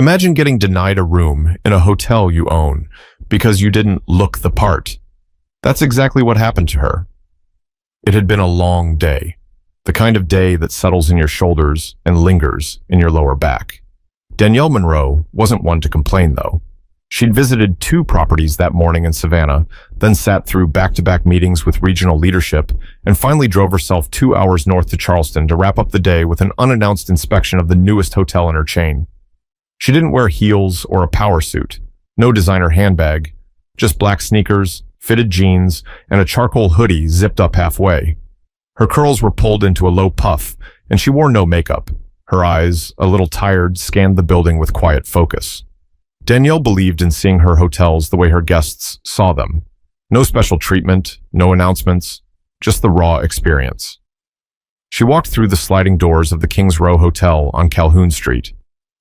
Imagine getting denied a room in a hotel you own because you didn't look the part. That's exactly what happened to her. It had been a long day, the kind of day that settles in your shoulders and lingers in your lower back. Danielle Monroe wasn't one to complain, though. She'd visited 2 properties that morning in Savannah, then sat through back-to-back meetings with regional leadership, and finally drove herself 2 hours north to Charleston to wrap up the day with an unannounced inspection of the newest hotel in her chain. She didn't wear heels or a power suit, no designer handbag, just black sneakers, fitted jeans, and a charcoal hoodie zipped up halfway. Her curls were pulled into a low puff, and she wore no makeup. Her eyes, a little tired, scanned the building with quiet focus. Danielle believed in seeing her hotels the way her guests saw them. No special treatment, no announcements, just the raw experience. She walked through the sliding doors of the Kings Row Hotel on Calhoun Street.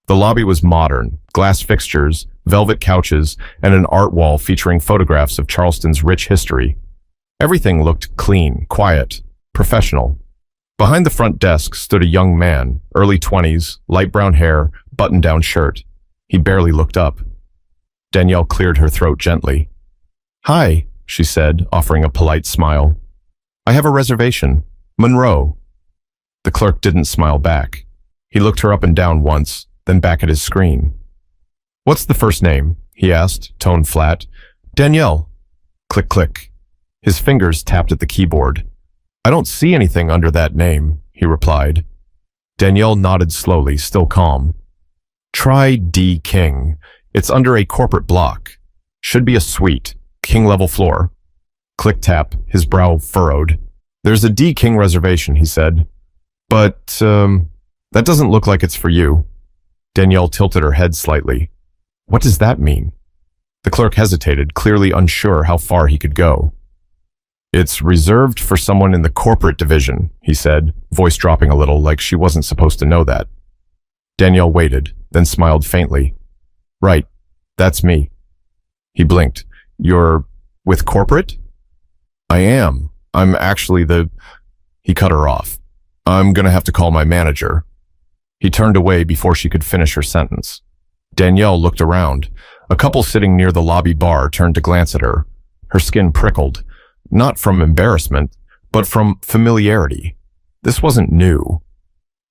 The lobby was modern, glass fixtures, velvet couches, and an art wall featuring photographs of Charleston's rich history. Everything looked clean, quiet, professional. Behind the front desk stood a young man, early 20s, light brown hair, button-down shirt. He barely looked up. Danielle cleared her throat gently. "Hi," she said, offering a polite smile. "I have a reservation. Monroe." The clerk didn't smile back. He looked her up and down once, then back at his screen. "What's the first name?" he asked, tone flat. "Danielle." Click, click. His fingers tapped at the keyboard. "I don't see anything under that name," he replied. Danielle nodded slowly, still calm. "Try D. King. It's under a corporate block. Should be a suite, king-level floor." Click tap, his brow furrowed. "There's a D. King reservation," he said. "But, that doesn't look like it's for you." Danielle tilted her head slightly. "What does that mean?" The clerk hesitated, clearly unsure how far he could go. "It's reserved for someone in the corporate division," he said, voice dropping a little, like she wasn't supposed to know that. Danielle waited, then smiled faintly. "Right, that's me." He blinked. "You're with corporate?" "I am. I'm actually the—" He cut her off. "I'm gonna have to call my manager." He turned away before she could finish her sentence. Danielle looked around. A couple sitting near the lobby bar turned to glance at her. Her skin prickled, not from embarrassment, but from familiarity. This wasn't new.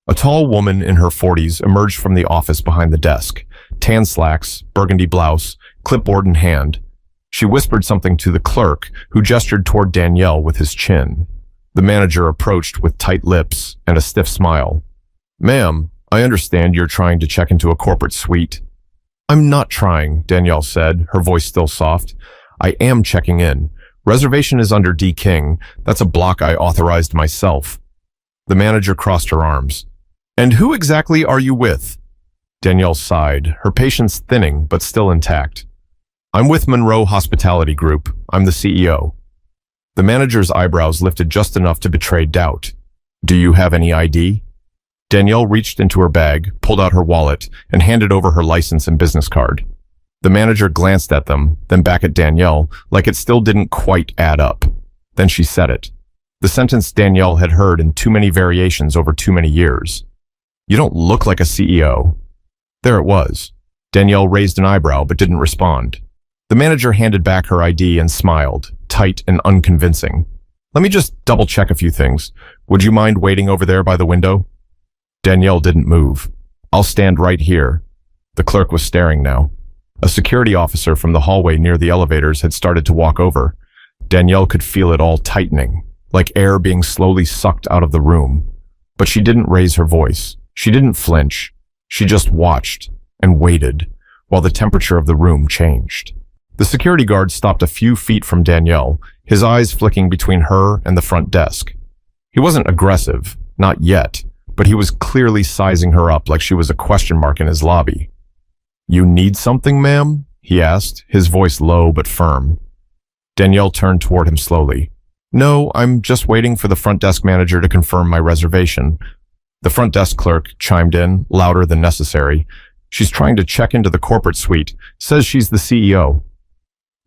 A tall woman in her 40s emerged from the office behind the desk, tan slacks, burgundy blouse, clipboard in hand. She whispered something to the clerk, who gestured toward Danielle with his chin. The manager approached with tight lips and a stiff smile. "Ma'am, I understand you're trying to check into a corporate suite." "I'm not trying," Danielle said, her voice still soft. "I am checking in. Reservation is under D. King. That's a block I authorized myself." The manager crossed her arms. "And who exactly are you with?" Danielle sighed, her patience thinning but still intact. "I'm with Monroe Hospitality Group. I'm the CEO." The manager's eyebrows lifted just enough to betray doubt. "Do you have any ID?" Danielle reached into her bag, pulled out her wallet, and handed over her license and business card. The manager glanced at them, then back at Danielle, like it still didn't quite add up. Then she said it. The sentence Danielle had heard in too many variations over too many years. "You don't look like a CEO." There it was. Danielle raised an eyebrow but didn't respond. The manager handed back her ID and smiled, tight and unconvincing. "Let me just double-check a few things. Would you mind waiting over there by the window?" Danielle didn't move. "I'll stand right here." The clerk was staring now. A security officer from the hallway near the elevators had started to walk over. Danielle could feel it all tightening, like air being slowly sucked out of the room. But she didn't raise her voice. She didn't flinch. She just watched and waited while the temperature of the room changed. The security guard stopped a few feet from Danielle, his eyes flicking between her and the front desk. He wasn't aggressive, not yet, but he was clearly sizing her up like she was a question mark in his lobby. "You need something, ma'am?" he asked, his voice low but firm. Danielle turned toward him slowly. "No, I'm just waiting for the front desk manager to confirm my reservation." The front desk clerk chimed in, louder than necessary. "She's trying to check into the corporate suite. Says she's the CEO."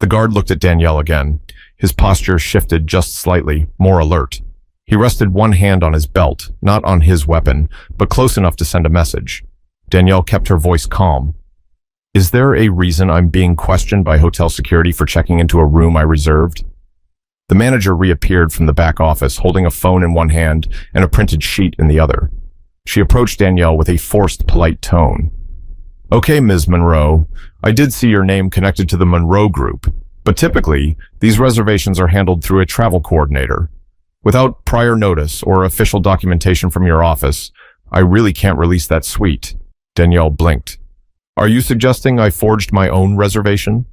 The guard looked at Danielle again. His posture shifted just slightly, more alert. He rested one hand on his belt, not on his weapon, but close enough to send a message. Danielle kept her voice calm. Is there a reason I'm being questioned by hotel security for checking into a room I reserved? The manager reappeared from the back office, holding a phone in one hand and a printed sheet in the other. She approached Danielle with a forced, polite tone. Okay, Ms. Monroe, I did see your name connected to the Monroe Group, but typically, these reservations are handled through a travel coordinator. Without prior notice or official documentation from your office, I really can't release that suite. Danielle blinked. Are you suggesting I forged my own reservation?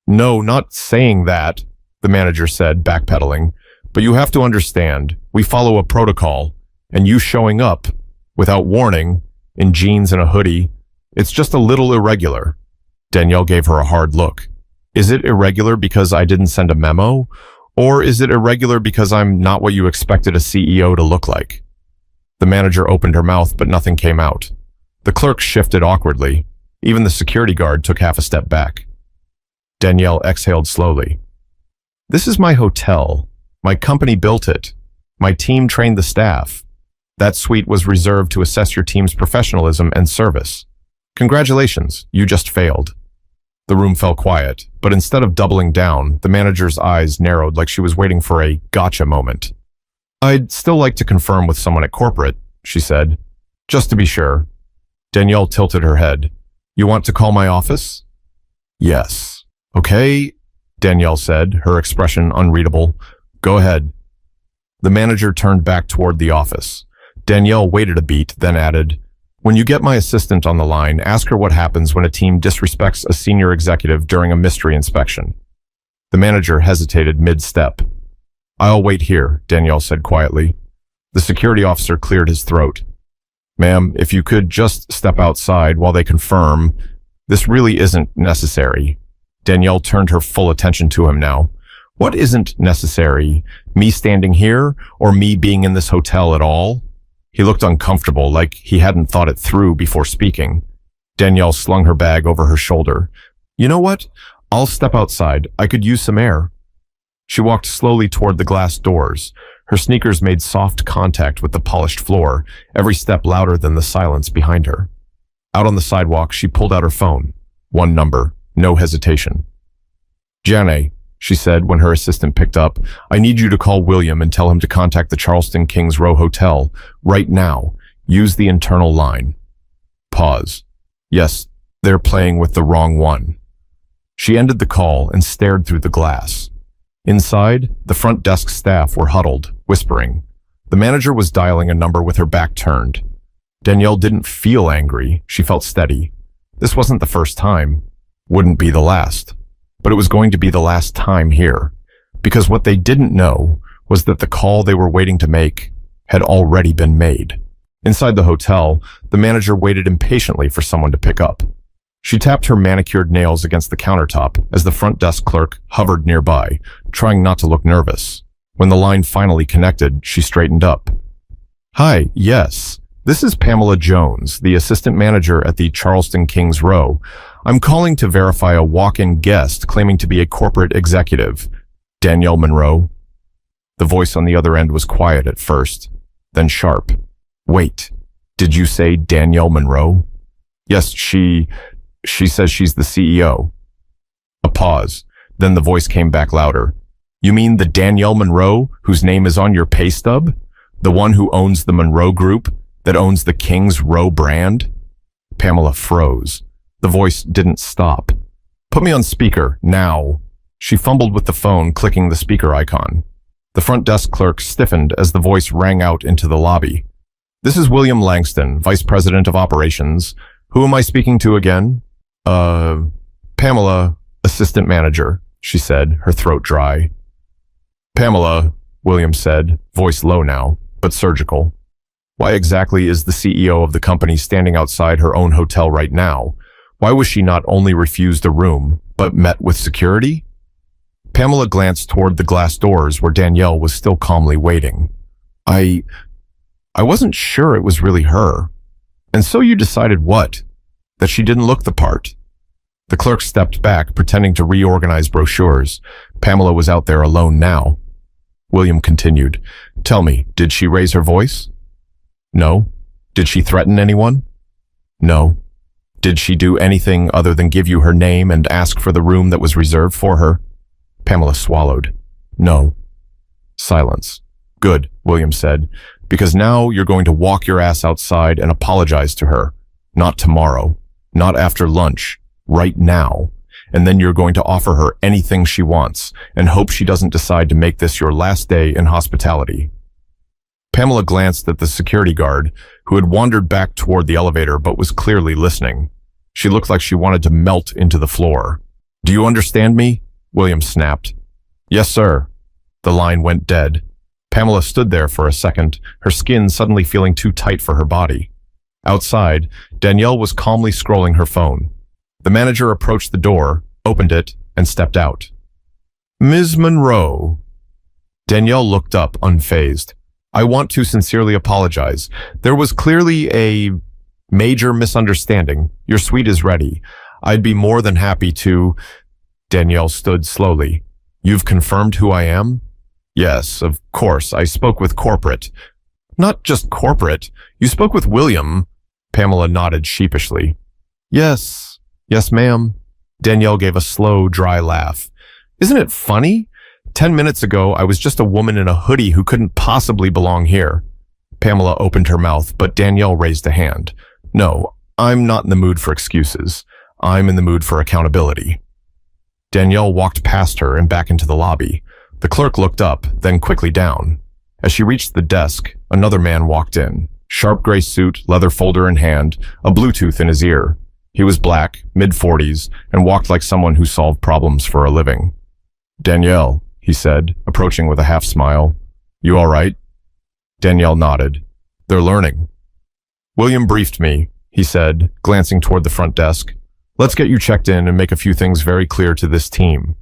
No, not saying that, the manager said, backpedaling. But you have to understand, we follow a protocol, and you showing up, without warning, in jeans and a hoodie, it's just a little irregular. Danielle gave her a hard look. Is it irregular because I didn't send a memo? Or is it irregular because I'm not what you expected a CEO to look like? The manager opened her mouth, but nothing came out. The clerk shifted awkwardly. Even the security guard took half a step back. Danielle exhaled slowly. This is my hotel. My company built it. My team trained the staff. That suite was reserved to assess your team's professionalism and service. Congratulations, you just failed. The room fell quiet, but instead of doubling down, the manager's eyes narrowed like she was waiting for a gotcha moment. I'd still like to confirm with someone at corporate, she said. Just to be sure. Danielle tilted her head. You want to call my office? Yes. Okay, Danielle said, her expression unreadable. Go ahead. The manager turned back toward the office. Danielle waited a beat, then added, when you get my assistant on the line, ask her what happens when a team disrespects a senior executive during a mystery inspection. The manager hesitated mid-step. I'll wait here, Danielle said quietly. The security officer cleared his throat. Ma'am, if you could just step outside while they confirm, this really isn't necessary. Danielle turned her full attention to him now. What isn't necessary? Me standing here or me being in this hotel at all? He looked uncomfortable, like he hadn't thought it through before speaking. Danielle slung her bag over her shoulder. You know what? I'll step outside. I could use some air. She walked slowly toward the glass doors. Her sneakers made soft contact with the polished floor, every step louder than the silence behind her. Out on the sidewalk, she pulled out her phone. One number, no hesitation. Janae, she said when her assistant picked up, I need you to call William and tell him to contact the Charleston Kings Row Hotel right now. Use the internal line. Pause. Yes, they're playing with the wrong one. She ended the call and stared through the glass. Inside, the front desk staff were huddled, whispering. The manager was dialing a number with her back turned. Danielle didn't feel angry. She felt steady. This wasn't the first time. Wouldn't be the last. But it was going to be the last time here. Because what they didn't know was that the call they were waiting to make had already been made. Inside the hotel, the manager waited impatiently for someone to pick up. She tapped her manicured nails against the countertop as the front desk clerk hovered nearby, trying not to look nervous. When the line finally connected, she straightened up. Hi, yes. This is Pamela Jones, the assistant manager at the Charleston Kings Row. I'm calling to verify a walk-in guest claiming to be a corporate executive. Danielle Monroe. The voice on the other end was quiet at first, then sharp. Wait, did you say Danielle Monroe? Yes, she says she's the CEO. A pause. Then the voice came back louder. You mean the Danielle Monroe whose name is on your pay stub? The one who owns the Monroe Group, that owns the Kings Row brand? Pamela froze. The voice didn't stop. Put me on speaker, now. She fumbled with the phone, clicking the speaker icon. The front desk clerk stiffened as the voice rang out into the lobby. This is William Langston, Vice President of Operations. Who am I speaking to again? Pamela, Assistant Manager, she said, her throat dry. Pamela, William said, voice low now, but surgical. Why exactly is the CEO of the company standing outside her own hotel right now? Why was she not only refused a room, but met with security? Pamela glanced toward the glass doors where Danielle was still calmly waiting. I wasn't sure it was really her. And so you decided what? That she didn't look the part. The clerk stepped back, pretending to reorganize brochures. Pamela was out there alone now. William continued. Tell me, did she raise her voice? No. Did she threaten anyone? No. Did she do anything other than give you her name and ask for the room that was reserved for her? Pamela swallowed. No. Silence. Good, William said, because now you're going to walk your ass outside and apologize to her. Not tomorrow. Not after lunch. Right now. And then you're going to offer her anything she wants and hope she doesn't decide to make this your last day in hospitality. Pamela glanced at the security guard, who had wandered back toward the elevator but was clearly listening. She looked like she wanted to melt into the floor. Do you understand me? William snapped. Yes, sir. The line went dead. Pamela stood there for a second, her skin suddenly feeling too tight for her body. Outside, Danielle was calmly scrolling her phone. The manager approached the door, opened it, and stepped out. Ms. Monroe. Danielle looked up, unfazed. I want to sincerely apologize. There was clearly a major misunderstanding. Your suite is ready. I'd be more than happy to... Danielle stood slowly. You've confirmed who I am? Yes, of course. I spoke with corporate. Not just corporate. You spoke with William. Pamela nodded sheepishly. Yes. Yes, ma'am. Danielle gave a slow, dry laugh. Isn't it funny? 10 minutes ago, I was just a woman in a hoodie who couldn't possibly belong here. Pamela opened her mouth, but Danielle raised a hand. No, I'm not in the mood for excuses. I'm in the mood for accountability. Danielle walked past her and back into the lobby. The clerk looked up, then quickly down. As she reached the desk, another man walked in. Sharp gray suit, leather folder in hand, a Bluetooth in his ear. He was black, mid-40s, and walked like someone who solved problems for a living. Danielle, he said, approaching with a half smile. You all right? Danielle nodded. They're learning. William briefed me, he said, glancing toward the front desk. Let's get you checked in and make a few things very clear to this team.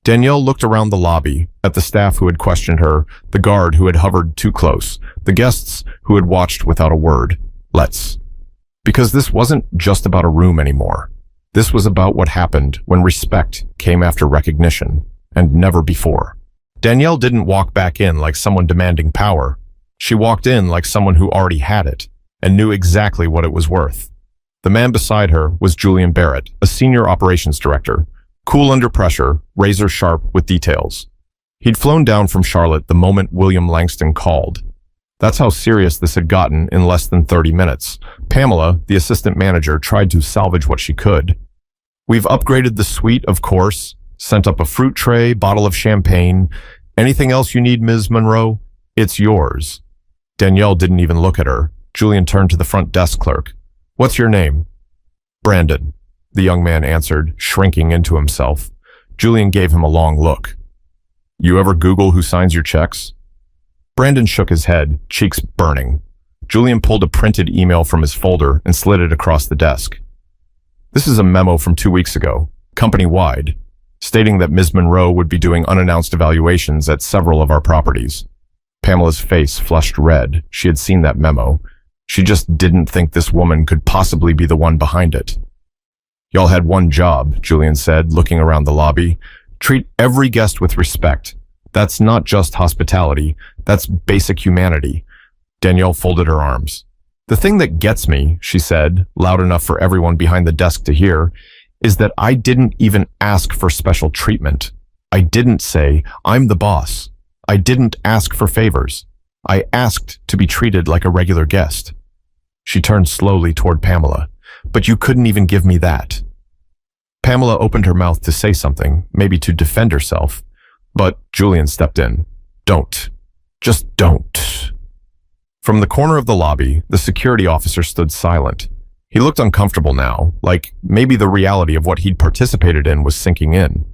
Danielle looked around the lobby, at the staff who had questioned her, the guard who had hovered too close, the guests who had watched without a word. Let's. Because this wasn't just about a room anymore. This was about what happened when respect came after recognition, and never before. Danielle didn't walk back in like someone demanding power. She walked in like someone who already had it, and knew exactly what it was worth. The man beside her was Julian Barrett, a senior operations director, cool under pressure, razor sharp with details. He'd flown down from Charlotte the moment William Langston called. That's how serious this had gotten in less than 30 minutes. Pamela, the assistant manager, tried to salvage what she could. We've upgraded the suite, of course, sent up a fruit tray, bottle of champagne. Anything else you need, Ms. Monroe? It's yours. Danielle didn't even look at her. Julian turned to the front desk clerk. What's your name? Brandon, the young man answered, shrinking into himself. Julian gave him a long look. You ever Google who signs your checks? Brandon shook his head, cheeks burning. Julian pulled a printed email from his folder and slid it across the desk. This is a memo from 2 weeks ago, company-wide, stating that Ms. Monroe would be doing unannounced evaluations at several of our properties. Pamela's face flushed red. She had seen that memo. She just didn't think this woman could possibly be the one behind it. Y'all had one job, Julian said, looking around the lobby. Treat every guest with respect. That's not just hospitality. That's basic humanity. Danielle folded her arms. The thing that gets me, she said, loud enough for everyone behind the desk to hear, is that I didn't even ask for special treatment. I didn't say, I'm the boss. I didn't ask for favors. I asked to be treated like a regular guest. She turned slowly toward Pamela. But you couldn't even give me that. Pamela opened her mouth to say something, maybe to defend herself. But Julian stepped in. Don't. Just don't. From the corner of the lobby, the security officer stood silent. He looked uncomfortable now, like maybe the reality of what he'd participated in was sinking in.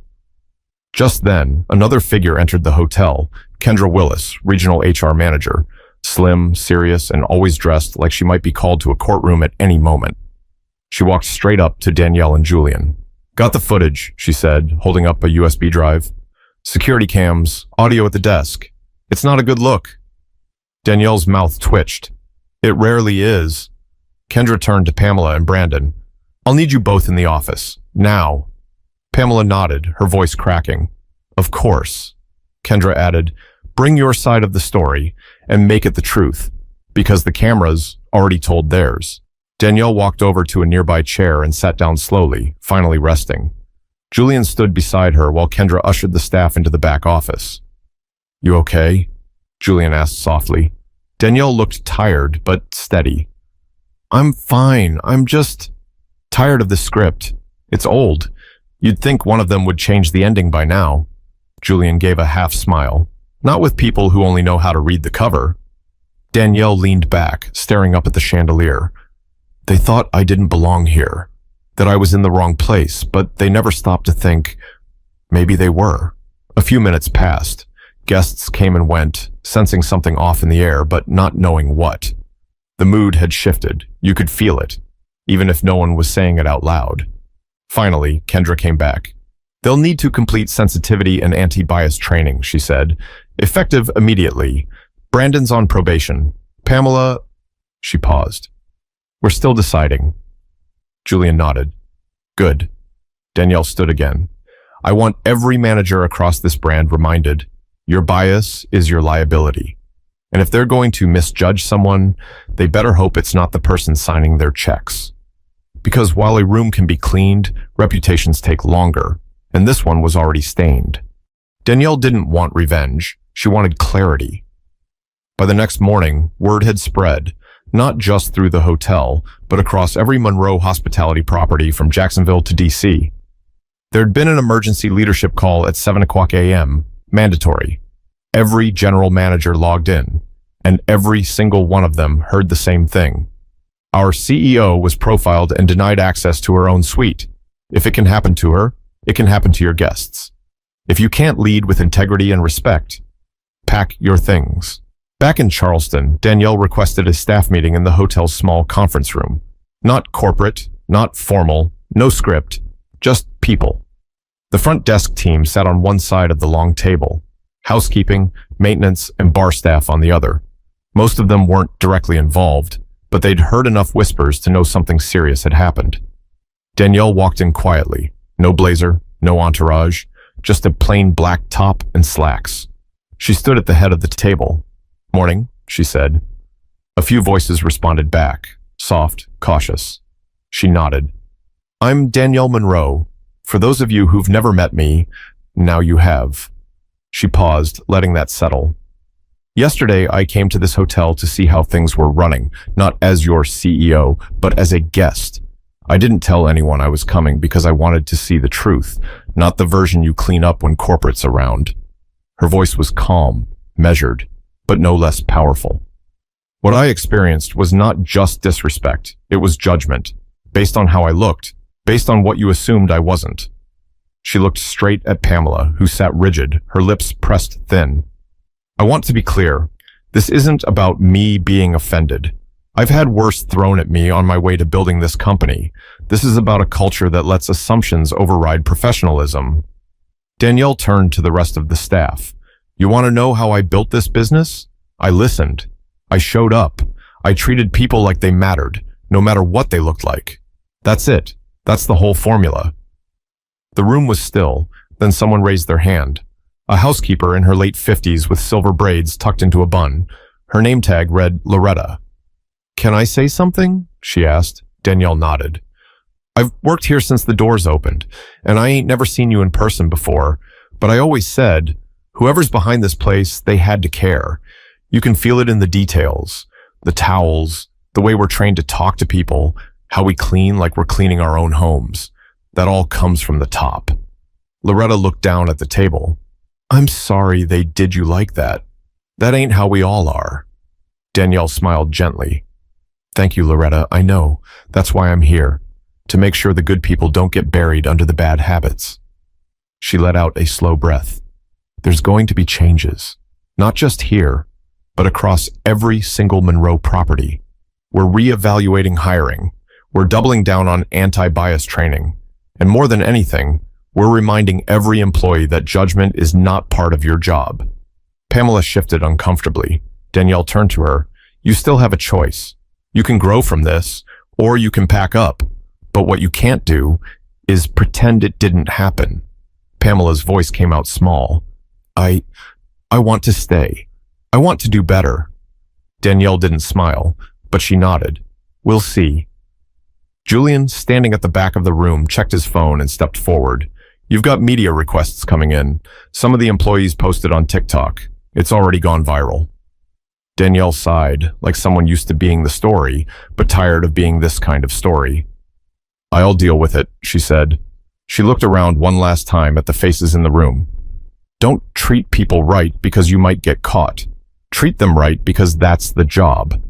Just then, another figure entered the hotel, Kendra Willis, regional HR manager, slim, serious, and always dressed like she might be called to a courtroom at any moment. She walked straight up to Danielle and Julian. Got the footage, she said, holding up a USB drive. Security cams, audio at the desk. It's not a good look. Danielle's mouth twitched. It rarely is. Kendra turned to Pamela and Brandon. I'll need you both in the office. Now. Pamela nodded, her voice cracking. Of course. Kendra added, bring your side of the story and make it the truth, because the cameras already told theirs. Danielle walked over to a nearby chair and sat down slowly, finally resting. Julian stood beside her while Kendra ushered the staff into the back office. "You okay?" Julian asked softly. Danielle looked tired, but steady. "I'm fine. I'm just tired of the script. It's old. You'd think one of them would change the ending by now." Julian gave a half smile. "Not with people who only know how to read the cover." Danielle leaned back, staring up at the chandelier. "They thought I didn't belong here, that I was in the wrong place, but they never stopped to think maybe they were." A few minutes passed. Guests came and went, sensing something off in the air, but not knowing what. The mood had shifted. You could feel it, even if no one was saying it out loud. Finally, Kendra came back. "They'll need to complete sensitivity and anti-bias training," she said. "Effective immediately. Brandon's on probation. Pamela—" She paused. "We're still deciding." Julian nodded. "Good." Danielle stood again. "I want every manager across this brand reminded, your bias is your liability. And if they're going to misjudge someone, they better hope it's not the person signing their checks. Because while a room can be cleaned, reputations take longer, and this one was already stained." Danielle didn't want revenge. She wanted clarity. By the next morning, word had spread, not just through the hotel, but across every Monroe hospitality property from Jacksonville to D.C. There'd been an emergency leadership call at 7 o'clock a.m., mandatory. Every general manager logged in, and every single one of them heard the same thing. Our CEO was profiled and denied access to her own suite. If it can happen to her, it can happen to your guests. If you can't lead with integrity and respect, pack your things. Back in Charleston, Danielle requested a staff meeting in the hotel's small conference room. Not corporate, not formal, no script, just people. The front desk team sat on one side of the long table, housekeeping, maintenance, and bar staff on the other. Most of them weren't directly involved, but they'd heard enough whispers to know something serious had happened. Danielle walked in quietly. No blazer, no entourage, just a plain black top and slacks. She stood at the head of the table. "Morning," she said. A few voices responded back, soft, cautious. She nodded. "I'm Danielle Monroe. For those of you who've never met me, now you have." She paused, letting that settle. "Yesterday, I came to this hotel to see how things were running, not as your CEO, but as a guest. I didn't tell anyone I was coming because I wanted to see the truth, not the version you clean up when corporate's around." Her voice was calm, measured, but no less powerful. "What I experienced was not just disrespect, it was judgment, based on how I looked, based on what you assumed I wasn't." She looked straight at Pamela, who sat rigid, her lips pressed thin. "I want to be clear. This isn't about me being offended. I've had worse thrown at me on my way to building this company. This is about a culture that lets assumptions override professionalism." Danielle turned to the rest of the staff. "You want to know how I built this business? I listened. I showed up. I treated people like they mattered, no matter what they looked like. That's it. That's the whole formula." The room was still, then someone raised their hand. A housekeeper in her late 50s with silver braids tucked into a bun. Her name tag read Loretta. "Can I say something?" she asked. Danielle nodded. "I've worked here since the doors opened, and I ain't never seen you in person before, but I always said, whoever's behind this place, they had to care. You can feel it in the details, the towels, the way we're trained to talk to people, how we clean like we're cleaning our own homes. That all comes from the top." Loretta looked down at the table. "I'm sorry they did you like that. That ain't how we all are." Danielle smiled gently. "Thank you, Loretta. I know. That's why I'm here, to make sure the good people don't get buried under the bad habits." She let out a slow breath. "There's going to be changes, not just here, but across every single Monroe property. We're reevaluating hiring. We're doubling down on anti-bias training. And more than anything, we're reminding every employee that judgment is not part of your job." Pamela shifted uncomfortably. Danielle turned to her. "You still have a choice. You can grow from this, or you can pack up. But what you can't do is pretend it didn't happen." Pamela's voice came out small. I want to stay. I want to do better." Danielle didn't smile, but she nodded. "We'll see. Julian, standing at the back of the room, checked his phone and stepped forward. You've got media requests coming in. Some of the employees posted on TikTok. It's already gone viral. Danielle sighed, like someone used to being the story, but tired of being this kind of story. I'll deal with it, she said. She looked around one last time at the faces in the room. Don't treat people right because you might get caught. Treat them right because that's the job.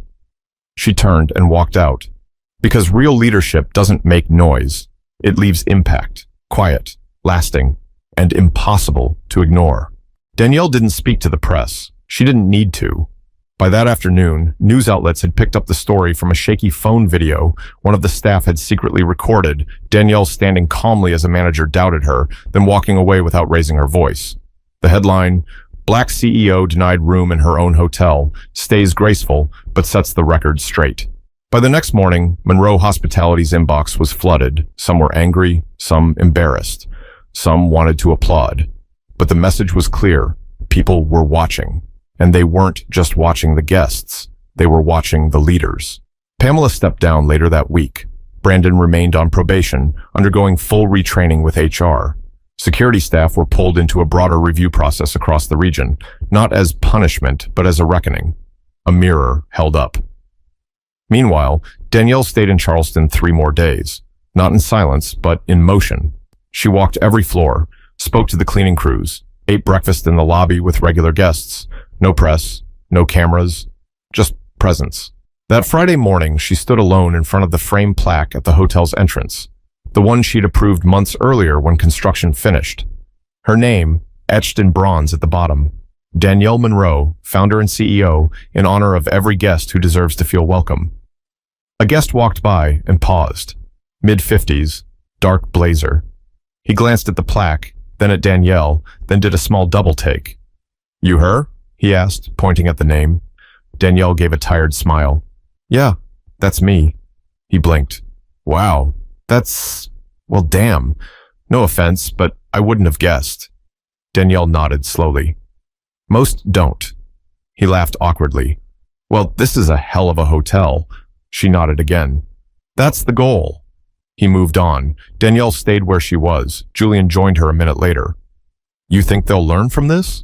She turned and walked out. Because real leadership doesn't make noise. It leaves impact, quiet, lasting, and impossible to ignore. Danielle didn't speak to the press. She didn't need to. By that afternoon, news outlets had picked up the story from a shaky phone video one of the staff had secretly recorded, Danielle standing calmly as a manager doubted her, then walking away without raising her voice. The headline, Black CEO denied room in her own hotel, stays graceful, but sets the record straight. By the next morning, Monroe Hospitality's inbox was flooded. Some were angry, some embarrassed. Some wanted to applaud. But the message was clear. People were watching. And they weren't just watching the guests. They were watching the leaders. Pamela stepped down later that week. Brandon remained on probation, undergoing full retraining with HR. Security staff were pulled into a broader review process across the region, not as punishment, but as a reckoning. A mirror held up. Meanwhile, Danielle stayed in Charleston 3 more days, not in silence, but in motion. She walked every floor, spoke to the cleaning crews, ate breakfast in the lobby with regular guests. No press, no cameras, just presence. That Friday morning, she stood alone in front of the framed plaque at the hotel's entrance, the one she'd approved months earlier when construction finished. Her name, etched in bronze at the bottom. Danielle Monroe, founder and CEO, in honor of every guest who deserves to feel welcome. A guest walked by and paused. Mid-50s, dark blazer. He glanced at the plaque, then at Danielle, then did a small double take. You her? He asked, pointing at the name. Danielle gave a tired smile. Yeah, that's me. He blinked. Wow, well, damn. No offense, but I wouldn't have guessed. Danielle nodded slowly. Most don't. He laughed awkwardly. Well, this is a hell of a hotel. She nodded again. That's the goal. He moved on. Danielle stayed where she was. Julian joined her a minute later. You think they'll learn from this?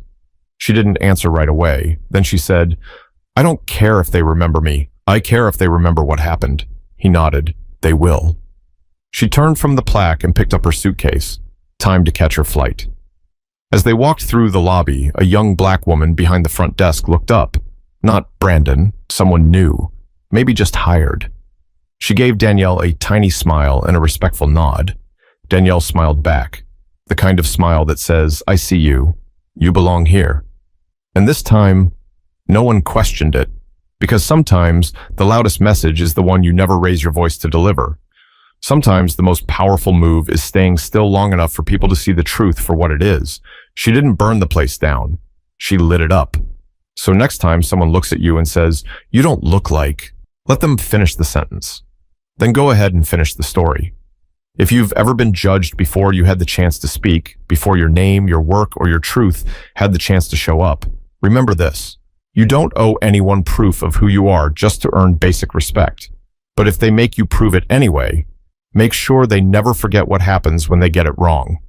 She didn't answer right away. Then she said, I don't care if they remember me. I care if they remember what happened. He nodded. They will. She turned from the plaque and picked up her suitcase. Time to catch her flight. As they walked through the lobby, a young black woman behind the front desk looked up. Not Brandon, someone new. Maybe just hired. She gave Danielle a tiny smile and a respectful nod. Danielle smiled back. The kind of smile that says, I see you. You belong here. And this time, no one questioned it, because sometimes the loudest message is the one you never raise your voice to deliver. Sometimes the most powerful move is staying still long enough for people to see the truth for what it is. She didn't burn the place down. She lit it up. So next time someone looks at you and says, you don't look like, let them finish the sentence. Then go ahead and finish the story. If you've ever been judged before you had the chance to speak, before your name, your work, or your truth had the chance to show up, remember this. You don't owe anyone proof of who you are just to earn basic respect. But if they make you prove it anyway, make sure they never forget what happens when they get it wrong.